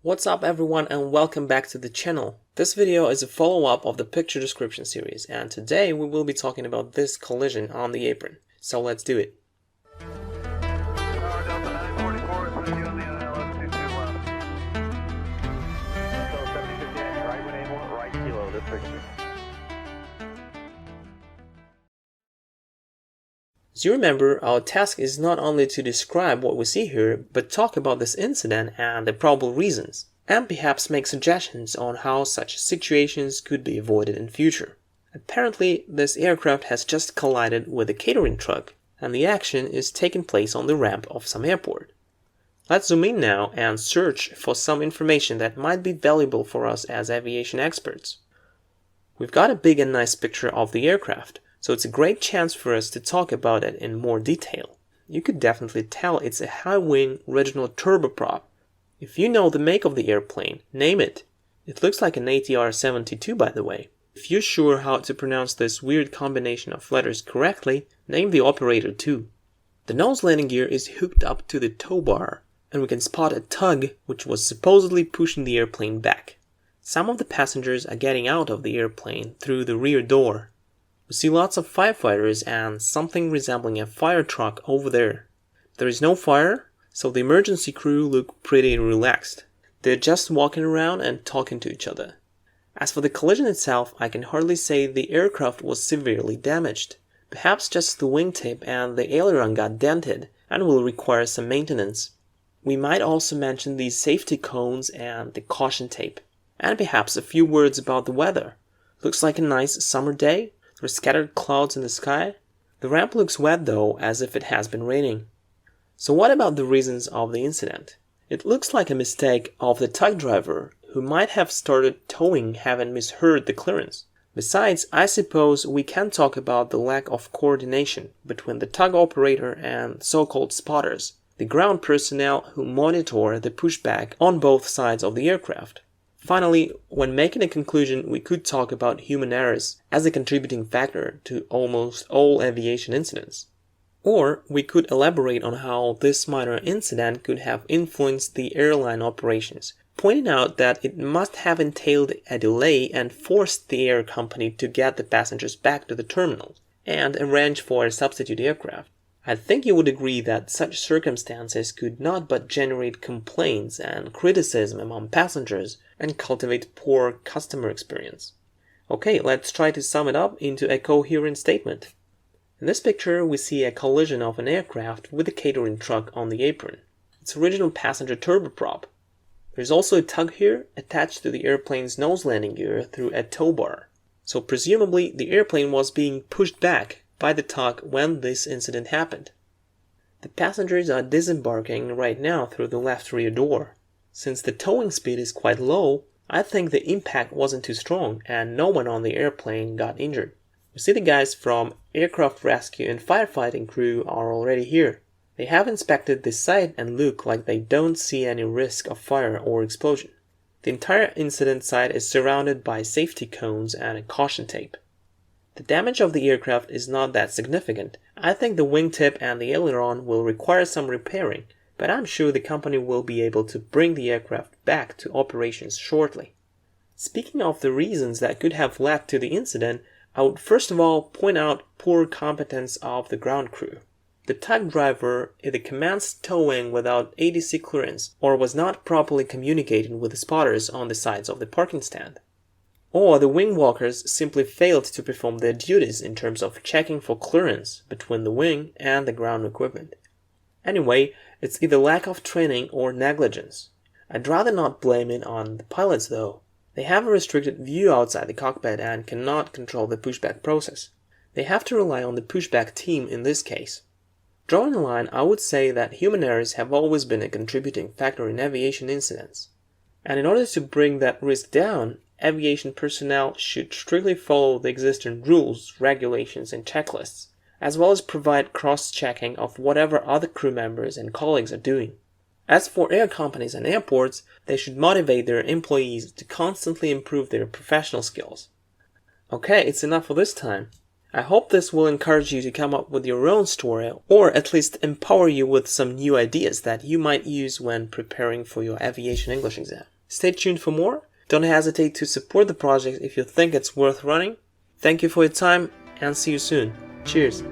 What's up everyone and welcome back to the channel. This video is a follow-up of the picture description series, and today we will be talking about this collision on the apron. So let's do it. As you remember, our task is not only to describe what we see here, but talk about this incident and the probable reasons, and perhaps make suggestions on how such situations could be avoided in future. Apparently, this aircraft has just collided with a catering truck, and the action is taking place on the ramp of some airport. Let's zoom in now and search for some information that might be valuable for us as aviation experts. We've got a big and nice picture of the aircraft, so it's a great chance for us to talk about it in more detail. You could definitely tell it's a high-wing regional turboprop. If you know the make of the airplane, name it. It looks like an ATR-72 by the way. If you're sure how to pronounce this weird combination of letters correctly, name the operator too. The nose landing gear is hooked up to the tow bar, and we can spot a tug which was supposedly pushing the airplane back. Some of the passengers are getting out of the airplane through the rear door. We see lots of firefighters and something resembling a fire truck over there. There is no fire, so the emergency crew look pretty relaxed. They're just walking around and talking to each other. As for the collision itself, I can hardly say the aircraft was severely damaged. Perhaps just the wingtip and the aileron got dented and will require some maintenance. We might also mention the safety cones and the caution tape. And perhaps a few words about the weather. Looks like a nice summer day. There are scattered clouds in the sky. The ramp looks wet though, as if it has been raining. So what about the reasons of the incident? It looks like a mistake of the tug driver, who might have started towing having misheard the clearance. Besides, I suppose we can talk about the lack of coordination between the tug operator and so-called spotters, the ground personnel who monitor the pushback on both sides of the aircraft. Finally, when making a conclusion, we could talk about human errors as a contributing factor to almost all aviation incidents. Or we could elaborate on how this minor incident could have influenced the airline operations, pointing out that it must have entailed a delay and forced the air company to get the passengers back to the terminal and arrange for a substitute aircraft. I think you would agree that such circumstances could not but generate complaints and criticism among passengers and cultivate poor customer experience. Okay, let's try to sum it up into a coherent statement. In this picture, we see a collision of an aircraft with a catering truck on the apron. It's original passenger turboprop. There's also a tug here attached to the airplane's nose landing gear through a tow bar. So presumably the airplane was being pushed back by the tug when this incident happened. The passengers are disembarking right now through the left rear door. Since the towing speed is quite low, I think the impact wasn't too strong and no one on the airplane got injured. We see the guys from aircraft rescue and firefighting crew are already here. They have inspected the site and look like they don't see any risk of fire or explosion. The entire incident site is surrounded by safety cones and a caution tape. The damage of the aircraft is not that significant. I think the wingtip and the aileron will require some repairing, but I'm sure the company will be able to bring the aircraft back to operations shortly. Speaking of the reasons that could have led to the incident, I would first of all point out poor competence of the ground crew. The tug driver either commenced towing without ATC clearance or was not properly communicating with the spotters on the sides of the parking stand. Or the wing walkers simply failed to perform their duties in terms of checking for clearance between the wing and the ground equipment. Anyway, it's either lack of training or negligence. I'd rather not blame it on the pilots though. They have a restricted view outside the cockpit and cannot control the pushback process. They have to rely on the pushback team in this case. Drawing a line, I would say that human errors have always been a contributing factor in aviation incidents. And in order to bring that risk down, aviation personnel should strictly follow the existing rules, regulations, and checklists, as well as provide cross-checking of whatever other crew members and colleagues are doing. As for air companies and airports, they should motivate their employees to constantly improve their professional skills. Okay, it's enough for this time. I hope this will encourage you to come up with your own story, or at least empower you with some new ideas that you might use when preparing for your aviation English exam. Stay tuned for more. Don't hesitate to support the project if you think it's worth running. Thank you for your time and see you soon. Cheers!